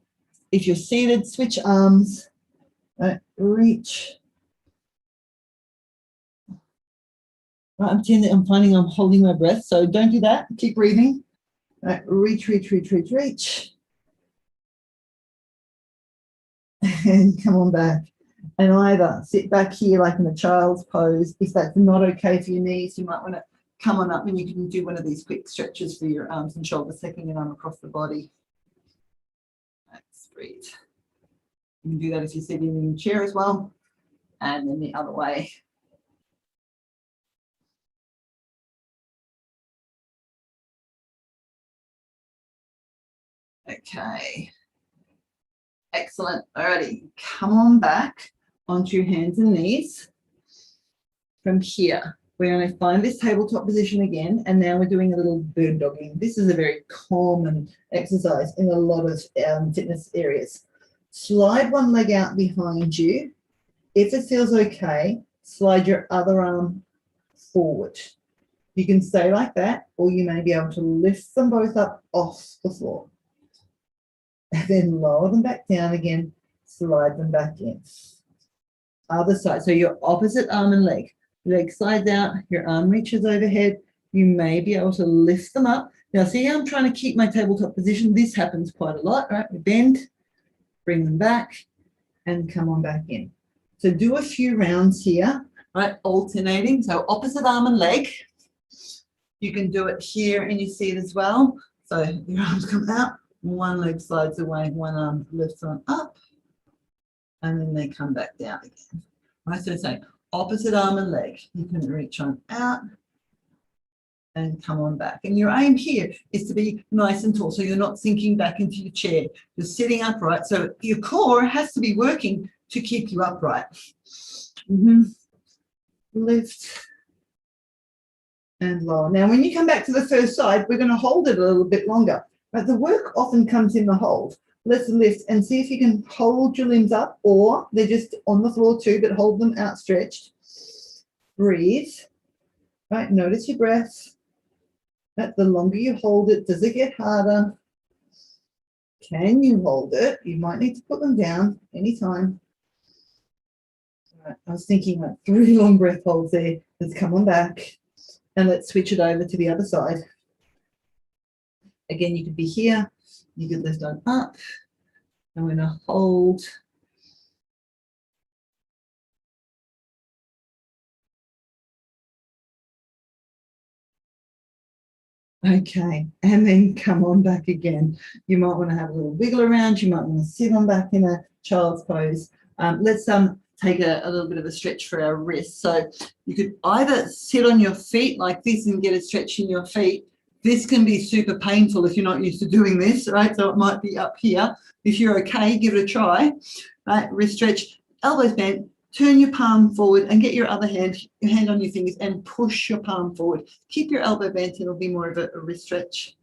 If you're seated, switch arms, right? Reach. Right, I'm finding I'm holding my breath, so don't do that. Keep breathing. Right, reach, reach, reach, reach, reach. And come on back. And either sit back here like in a child's pose. If that's not okay for your knees, you might want to come on up and you can do one of these quick stretches for your arms and shoulders, taking an arm across the body. Let's breathe. You can do that if you're sitting in your chair as well. And then the other way. Okay. Excellent. Alrighty, come on back onto your hands and knees. From here, we're going to find this tabletop position again, and now we're doing a little bird dogging. This is a very common exercise in a lot of fitness areas. Slide one leg out behind you. If it feels okay, slide your other arm forward. You can stay like that, or you may be able to lift them both up off the floor. And then lower them back down again, slide them back in. Other side, so your opposite arm and leg. Leg slides out, your arm reaches overhead. You may be able to lift them up. Now see how I'm trying to keep my tabletop position? This happens quite a lot, right? We bend, bring them back, and come on back in. So do a few rounds here, right? Alternating, so opposite arm and leg. You can do it here and you see it as well. So your arms come out, one leg slides away, one arm lifts on up, and then they come back down again. Right, so say opposite arm and leg. You can reach on out and come on back. And your aim here is to be nice and tall, so you're not sinking back into your chair. You're sitting upright, so your core has to be working to keep you upright. Lift and lower. Now, when you come back to the first side, we're going to hold it a little bit longer. But the work often comes in the hold. Let's lift and see if you can hold your limbs up, or they're just on the floor too, but hold them outstretched. Breathe. Right, notice your breath. Right, the longer you hold it, does it get harder? Can you hold it? You might need to put them down anytime. Right, I was thinking like 3 long breath holds there. Let's come on back and let's switch it over to the other side. Again, you could be here. You could lift on up. I'm going to hold. Okay, and then come on back again. You might want to have a little wiggle around. You might want to sit on back in a child's pose. Let's take a little bit of a stretch for our wrists. So you could either sit on your feet like this and get a stretch in your feet. This can be super painful if you're not used to doing this, right? So it might be up here. If you're okay, give it a try. Right, wrist stretch, elbows bent, turn your palm forward and get your other hand, your hand on your fingers and push your palm forward. Keep your elbow bent, it'll be more of a wrist stretch.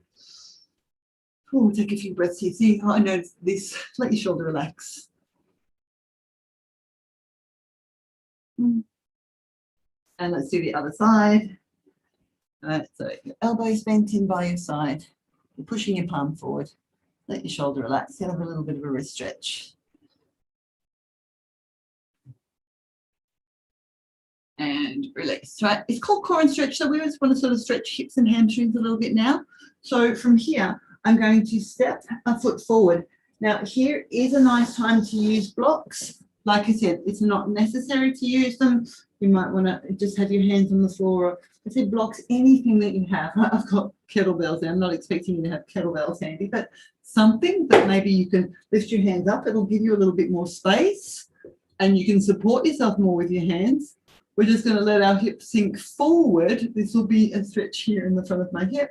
Ooh, take a few breaths here. See, I noticed this. Let your shoulder relax. And let's do the other side. All right, so your elbows bent in by your side. You're pushing your palm forward. Let your shoulder relax. Have a little bit of a wrist stretch. And release, right? It's called core and stretch. So we just want to sort of stretch hips and hamstrings a little bit now. So from here, I'm going to step a foot forward. Now here is a nice time to use blocks. Like I said, it's not necessary to use them. You might want to just have your hands on the floor. Or I said blocks, anything that you have. I've got kettlebells there. I'm not expecting you to have kettlebells handy, but something that maybe you can lift your hands up. It'll give you a little bit more space and you can support yourself more with your hands. We're just going to let our hips sink forward. This will be a stretch here in the front of my hip.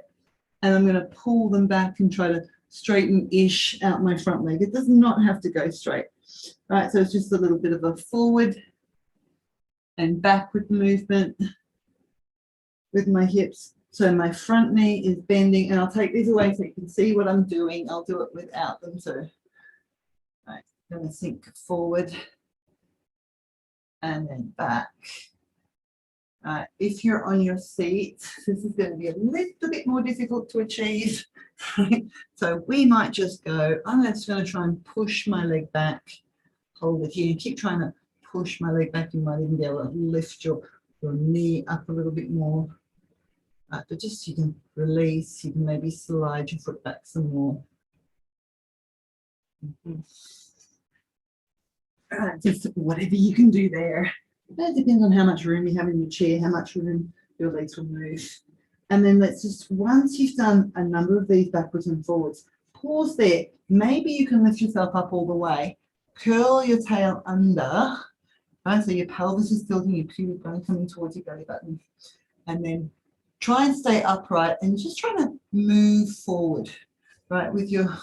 And I'm going to pull them back and try to straighten-ish out my front leg. It does not have to go straight. All right, so it's just a little bit of a forward and backward movement with my hips. So my front knee is bending, and I'll take these away so you can see what I'm doing. I'll do it without them. So right, I'm going to sink forward and then back. If you're on your seat, this is going to be a little bit more difficult to achieve. So we might just go, I'm just going to try and push my leg back, hold it here, keep trying to push my leg back. You might even be able to lift your knee up a little bit more. But just you can release, you can maybe slide your foot back some more. Just whatever you can do there. That depends on how much room you have in your chair, how much room your legs will move. And then let's just, once you've done a number of these backwards and forwards, pause there. Maybe you can lift yourself up all the way. Curl your tail under, right? So your pelvis is tilting, your pubic bone coming towards your belly button. And then try and stay upright and just try to move forward, right? With your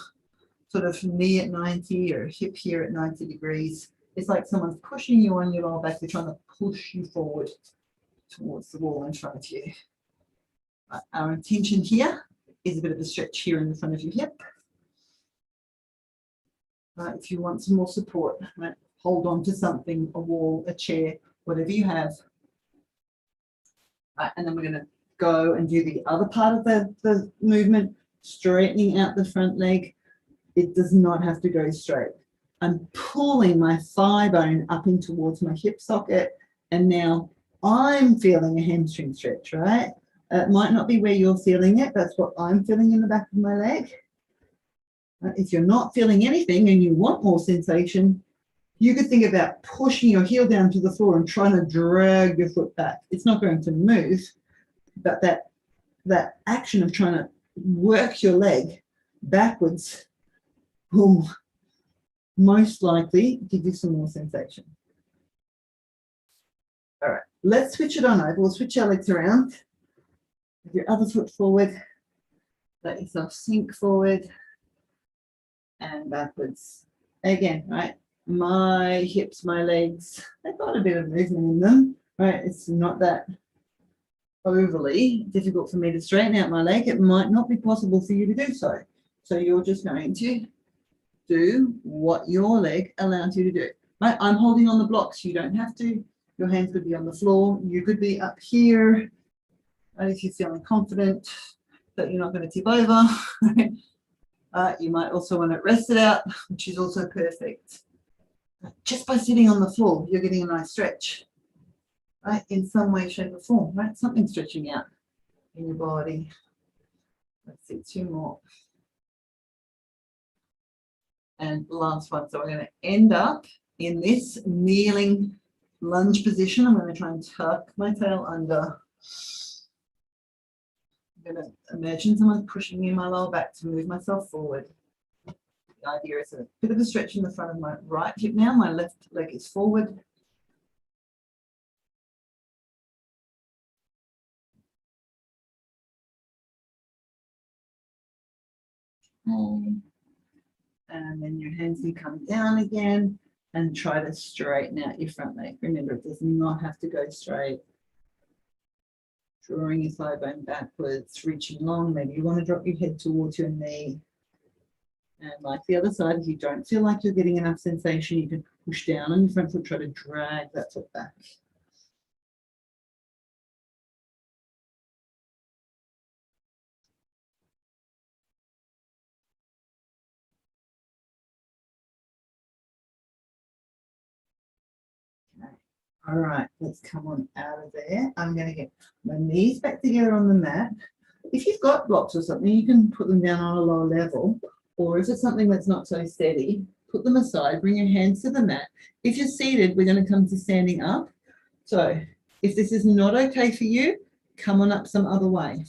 sort of knee at 90 or hip here at 90 degrees. It's like someone's pushing you on your lower back. They're trying to push you forward towards the wall in front of you. Our intention here is a bit of a stretch here in the front of your hip. If you want some more support, right, hold on to something, a wall, a chair, whatever you have. And then we're going to go and do the other part of the movement, straightening out the front leg. It does not have to go straight. I'm pulling my thigh bone up in towards my hip socket, and now I'm feeling a hamstring stretch, right? It might not be where you're feeling it. That's what I'm feeling in the back of my leg. If you're not feeling anything and you want more sensation, you could think about pushing your heel down to the floor and trying to drag your foot back. It's not going to move, but that action of trying to work your leg backwards will most likely give you some more sensation. All right, let's switch it on over. We'll switch our legs around. With your other foot forward, let yourself sink forward and backwards. Again, right? My hips, my legs, they've got a bit of movement in them, right? It's not that overly difficult for me to straighten out my leg. It might not be possible for you to do so. So you're just going to do what your leg allows you to do, right? I'm holding on the blocks. You don't have to. Your hands could be on the floor. You could be up here, right? If you're feeling confident that you're not going to tip over. You might also want to rest it out, which is also perfect. Just by sitting on the floor, you're getting a nice stretch, right? In some way, shape, or form, right? Something stretching out in your body. Let's see, 2 more. And last one. So we're going to end up in this kneeling lunge position. I'm going to try and tuck my tail under. I'm going to imagine someone pushing me in my lower back to move myself forward. The idea is a bit of a stretch in the front of my right hip now. My left leg is forward. And then your hands can come down again and try to straighten out your front leg. Remember, it does not have to go straight. Drawing your thigh bone backwards, reaching long. Maybe you want to drop your head towards your knee. And like the other side, if you don't feel like you're getting enough sensation, you can push down on your front foot, try to drag that foot back. Okay. All right, let's come on out of there. I'm going to get my knees back together on the mat. If you've got blocks or something, you can put them down on a lower level. Or if it's something that's not so steady, put them aside, bring your hands to the mat. If you're seated, we're going to come to standing up. So if this is not okay for you, come on up some other way.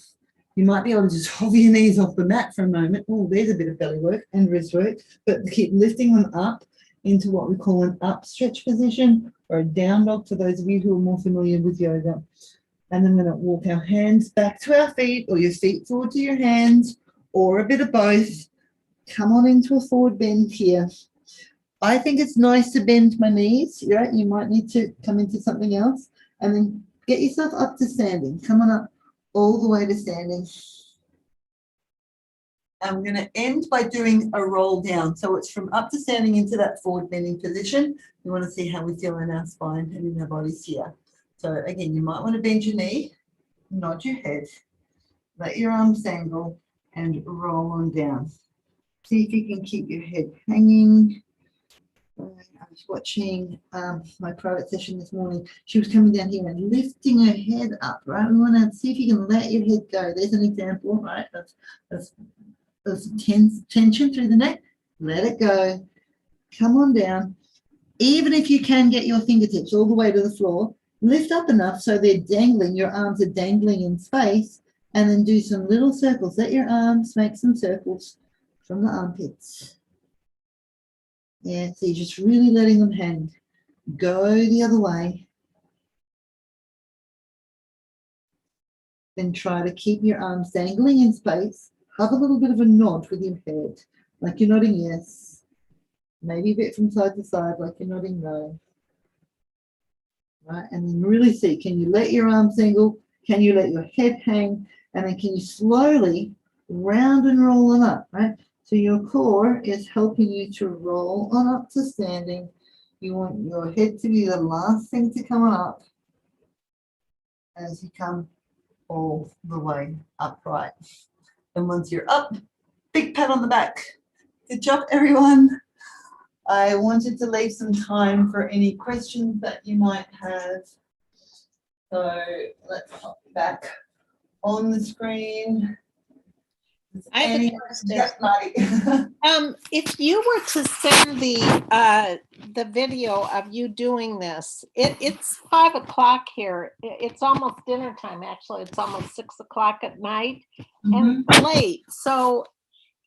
You might be able to just hover your knees off the mat for a moment. Oh, there's a bit of belly work and wrist work, but keep lifting them up into what we call an up stretch position or a down dog for those of you who are more familiar with yoga. And then we're going to walk our hands back to our feet or your feet forward to your hands or a bit of both. Come on into a forward bend here. I think it's nice to bend my knees, right? You might need to come into something else and then get yourself up to standing. Come on up all the way to standing. I'm going to end by doing a roll down. So it's from up to standing into that forward bending position. We want to see how we feel in our spine and in our bodies here. So again, you might want to bend your knee, nod your head, let your arms dangle and roll on down. See if you can keep your head hanging. I was watching my private session this morning. She was coming down here and lifting her head up, right? We want to see if you can let your head go. There's an example, right, of tension through the neck. Let it go. Come on down. Even if you can get your fingertips all the way to the floor, lift up enough so they're dangling, your arms are dangling in space, and then do some little circles. Let your arms make some circles from the armpits. Yeah, so you're just really letting them hang. Go the other way. Then try to keep your arms dangling in space. Have a little bit of a nod with your head. like you're nodding yes. Maybe a bit from side to side, like you're nodding no. Right, and then really see, can you let your arms angle? Can you let your head hang? And then can you slowly round and roll on up, right? So your core is helping you to roll on up to standing. You want your head to be the last thing to come on up as you come all the way upright. And once you're up, big pat on the back. Good job, everyone. I wanted to leave some time for any questions that you might have. So let's pop back on the screen. I have a question. Yes, Marty. If you were to send the video of you doing this, it's 5 o'clock here. It's almost dinner time. Actually, it's almost 6 o'clock at night, and it's late. So,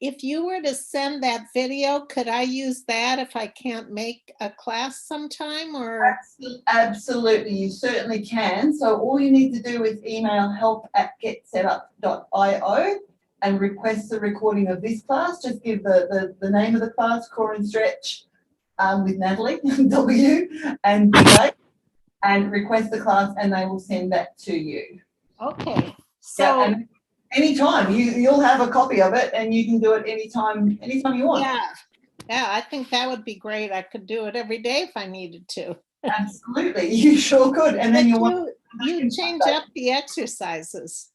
if you were to send that video, could I use that if I can't make a class sometime? Or Absolutely, you certainly can. So all you need to do is email help@getsetup.io and request the recording of this class. Just give the name of the class, Core and Stretch with Natalie, W, and date, and request the class, and they will send that to you. okay, so. Yeah, and anytime you'll have a copy of it, and you can do it anytime you want. Yeah, I think that would be great. I could do it every day if I needed to. Absolutely, you sure could. And then you change up the exercises.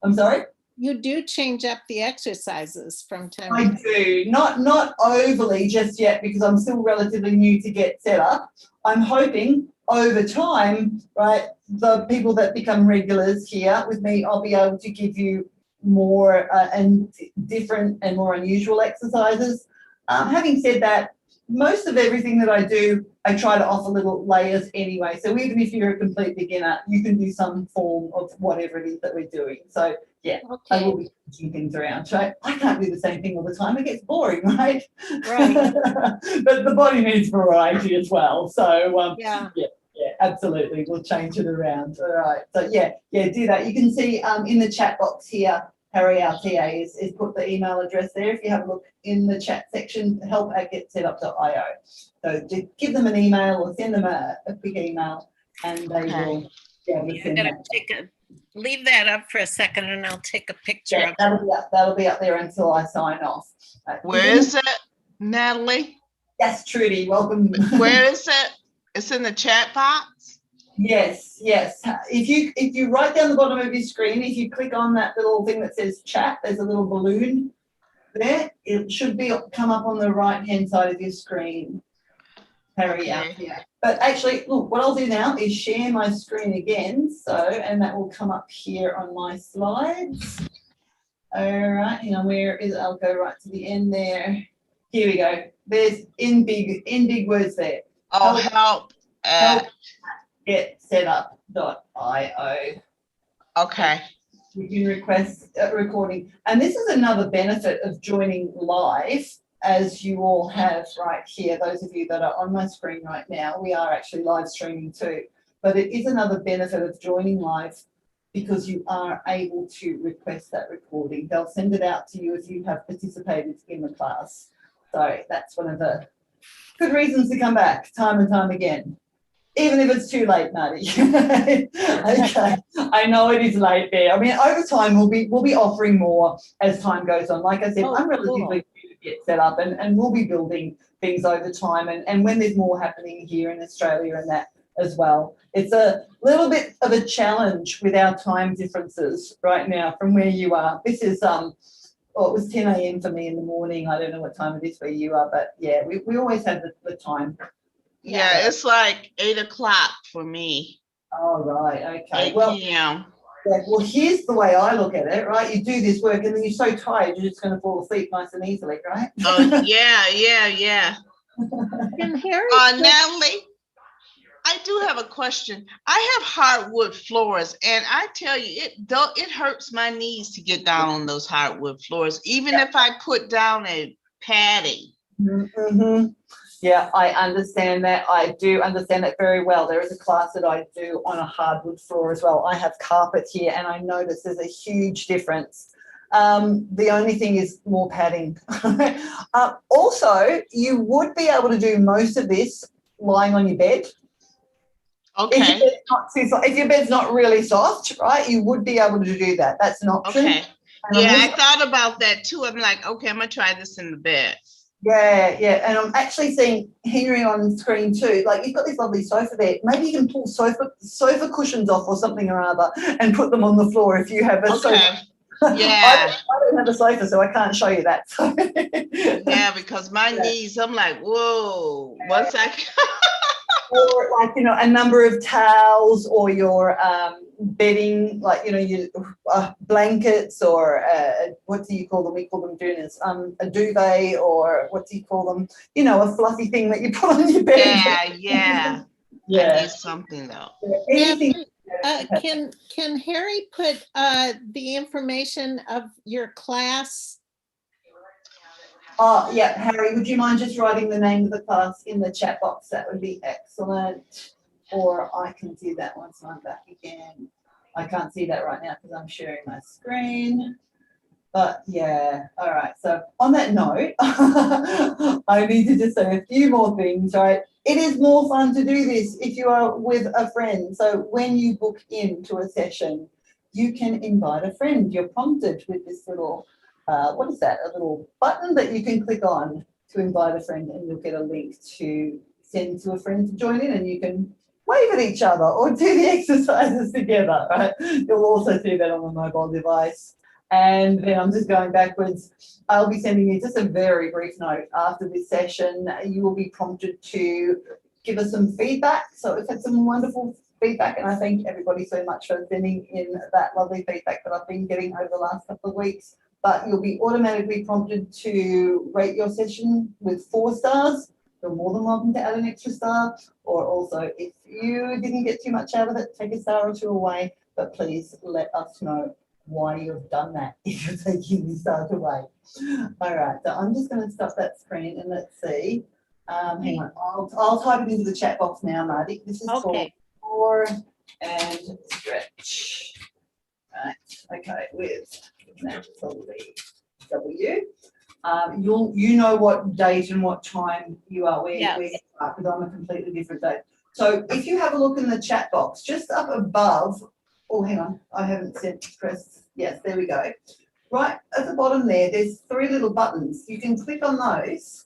I'm sorry? You do change up the exercises from time I to time. do, not overly just yet, because I'm still relatively new to Get Set Up. I'm hoping over time, right, the people that become regulars here with me, I'll be able to give you more and different and more unusual exercises. Having said that, most of everything that I do, I try to offer little layers anyway. So even if you're a complete beginner, you can do some form of whatever it is that we're doing. So yeah, okay. I will be switching things around. So I can't do the same thing all the time. It gets boring, right? Right. But the body needs variety as well. So Yeah. Yeah, absolutely. We'll change it around. All right. So yeah, do that. You can see in the chat box here, Harry, our TA, is put the email address there. If you have a look in the chat section, help@getsetup.io. So just give them an email or send them a quick email, and they will be able to send that. Leave that up for a second, and I'll take a picture of it. That'll be up there until I sign off. Where is it, Natalie? Yes, Trudy, welcome. Where is it? It's in the chat box? Yes. If you write down the bottom of your screen, if you click on that little thing that says chat, there's a little balloon there. It should come up on the right-hand side of your screen. Harry, out here. But actually, look, what I'll do now is share my screen again. And that will come up here on my slides. All right, hang on, where is it? I'll go right to the end there. Here we go. There's in big words there. Oh, help getsetup.io. Okay. You can request a recording. And this is another benefit of joining live, as you all have right here. Those of you that are on my screen right now, we are actually live streaming too. But it is another benefit of joining live, because you are able to request that recording. They'll send it out to you if you have participated in the class. So that's one of the good reasons to come back time and time again, even if it's too late, Marty. Okay, I know it is late there. I mean, over time we'll be offering more as time goes on. Like I said, I'm relatively new to Get Set Up, and we'll be building things over time. And when there's more happening here in Australia and that as well, it's a little bit of a challenge with our time differences right now from where you are. This is well, it was 10 a.m. for me in the morning. I don't know what time it is where you are, but yeah, we always have the time. Yeah, it's like 8 o'clock for me. Oh, right. Okay. 8 well, p.m. Yeah, well, here's the way I look at it, right? You do this work and then you're so tired, you're just going to fall asleep nice and easily, right? Oh, yeah. Natalie, I do have a question. I have hardwood floors, and I tell you, it hurts my knees to get down on those hardwood floors, even if I put down a padding. Mm-hmm. Yeah, I understand that. I do understand that very well. There is a class that I do on a hardwood floor as well. I have carpet here, and I notice there's a huge difference The only thing is more padding. Also, you would be able to do most of this lying on your bed. Okay. If your bed's not really soft, right, you would be able to do that. That's an option. Okay. And Yeah, I'm I also- thought about that too. I'm like, okay, I'm gonna try this in the bed. yeah, and I'm actually seeing Henry on screen too. Like, you've got this lovely sofa there. Maybe you can pull sofa cushions off or something or other and put them on the floor if you have a sofa. Okay. Yeah. I don't have a sofa, so I can't show you that. Yeah, because my knees, I'm like, whoa. Once I Or like, you know, a number of towels or your bedding, like, you know, your blankets or what do you call them? We call them doonas, a duvet, or what do you call them? You know, a fluffy thing that you put on your bed. yeah. I Yeah. need something though. Anything. Can Harry put the information of your class? Oh, yeah, Harry, would you mind just writing the name of the class in the chat box? That would be excellent. Or I can do that once I'm back again. I can't see that right now because I'm sharing my screen. But yeah, all right. So on that note, I need to just say a few more things, right? It is more fun to do this if you are with a friend. So when you book into a session, you can invite a friend. You're prompted with this little what is that? A little button that you can click on to invite a friend, and you'll get a link to send to a friend to join in, and you can wave at each other or do the exercises together, right? You'll also see that on the mobile device. And then I'm just going backwards. I'll be sending you just a very brief note after this session. You will be prompted to give us some feedback. So we've had some wonderful feedback, and I thank everybody so much for sending in that lovely feedback that I've been getting over the last couple of weeks. But you'll be automatically prompted to rate your session with 4 stars. You're more than welcome to add an extra star, or also if you didn't get too much out of it, take a star or 2 away, but please let us know why you've done that if you're taking these stars away. All right, so I'm just going to stop that screen and let's see. Hang on, I'll type it into the chat box now, Marty. This is Okay. for core and stretch. Right, okay, with Natalie W. You know what date and what time you are where Yes. you are, because I'm a completely different date. So if you have a look in the chat box, just up above, oh, hang on, I haven't said press, yes, there we go. Right at the bottom there, there's 3 little buttons. You can click on those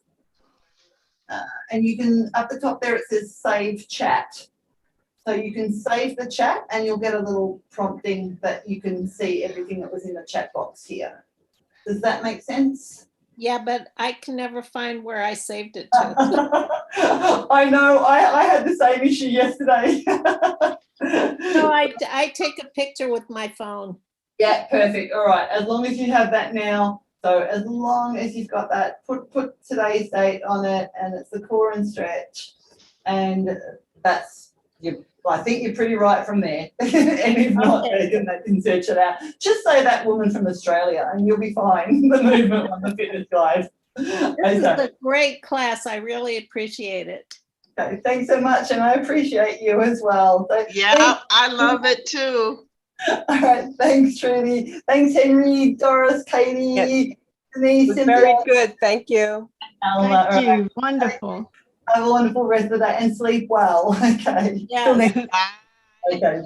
and you can, up the top there, it says save chat. So you can save the chat and you'll get a little prompting that you can see everything that was in the chat box here. Does that make sense? Yeah, but I can never find where I saved it to. I know, I had the same issue yesterday. No, I take a picture with my phone. Yeah, perfect. All right. As long as you have that now. So as long as you've got that, put today's date on it, and it's the core and stretch. And that's I think you're pretty right from there. And if not, Okay. then they can search it out. Just say that woman from Australia and you'll be fine. The movement on the fitness guide. This is a great class. I really appreciate it. Okay, thanks so much, and I appreciate you as well. So, Yeah, I love it too. all right, thanks, Trudy. Thanks, Henry, Doris, Katie, Denise, Cynthia, Very good, thank you. Alma. All Thank right, you. Wonderful. have a wonderful rest of the day and sleep well. Okay. Yes. Bye. Okay.